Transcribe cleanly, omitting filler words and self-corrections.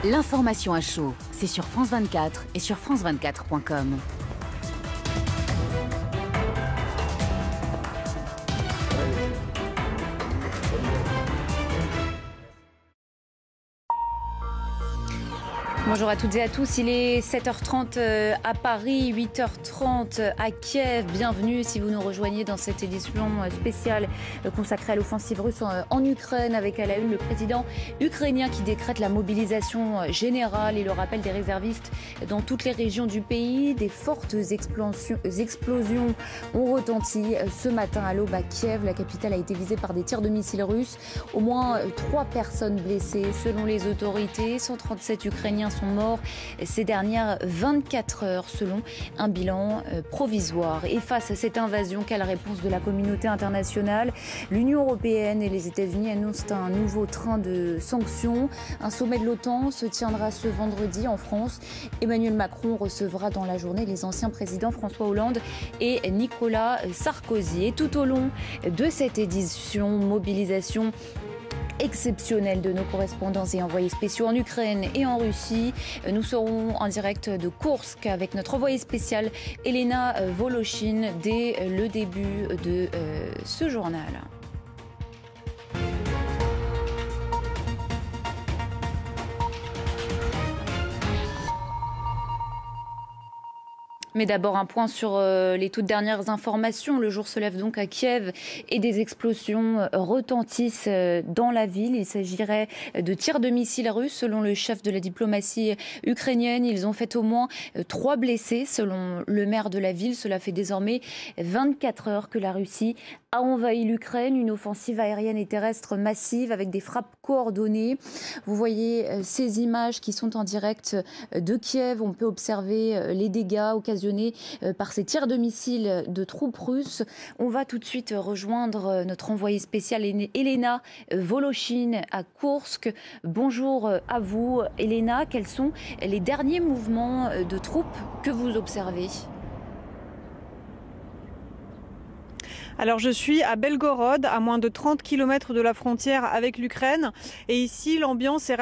L'information à chaud, c'est sur France 24 et sur france24.com. Bonjour à toutes et à tous, il est 7h30 à Paris, 8h30 à Kiev. Bienvenue si vous nous rejoignez dans cette édition spéciale consacrée à l'offensive russe en Ukraine, avec à la une le président ukrainien qui décrète la mobilisation générale et le rappel des réservistes dans toutes les régions du pays. Des fortes explosions ont retenti ce matin à l'aube à Kiev. La capitale a été visée par des tirs de missiles russes. Au moins 3 personnes blessées selon les autorités. 137 Ukrainiens sont morts ces dernières 24 heures selon un bilan provisoire. Et face à cette invasion, quelle réponse de la communauté internationale? L'Union européenne et les États-Unis annoncent un nouveau train de sanctions. Un sommet de l'OTAN se tiendra ce vendredi en France. Emmanuel Macron recevra dans la journée les anciens présidents François Hollande et Nicolas Sarkozy. Et tout au long de cette édition, mobilisation exceptionnelle de nos correspondants et envoyés spéciaux en Ukraine et en Russie. Nous serons en direct de Koursk avec notre envoyée spéciale Elena Voloshin dès le début de ce journal. Mais d'abord un point sur les toutes dernières informations. Le jour se lève donc à Kiev et des explosions retentissent dans la ville. Il s'agirait de tirs de missiles russes selon le chef de la diplomatie ukrainienne. Ils ont fait au moins 3 blessés selon le maire de la ville. Cela fait désormais 24 heures que la Russie a envahi l'Ukraine. Une offensive aérienne et terrestre massive avec des frappes coordonnées. Vous voyez ces images qui sont en direct de Kiev. On peut observer les dégâts occasionnés par ces tirs de missiles de troupes russes. On va tout de suite rejoindre notre envoyée spéciale Elena Voloshin à Koursk. Bonjour à vous Elena, quels sont les derniers mouvements de troupes que vous observez ? Alors je suis à Belgorod, à moins de 30 km de la frontière avec l'Ukraine. Et ici, l'ambiance est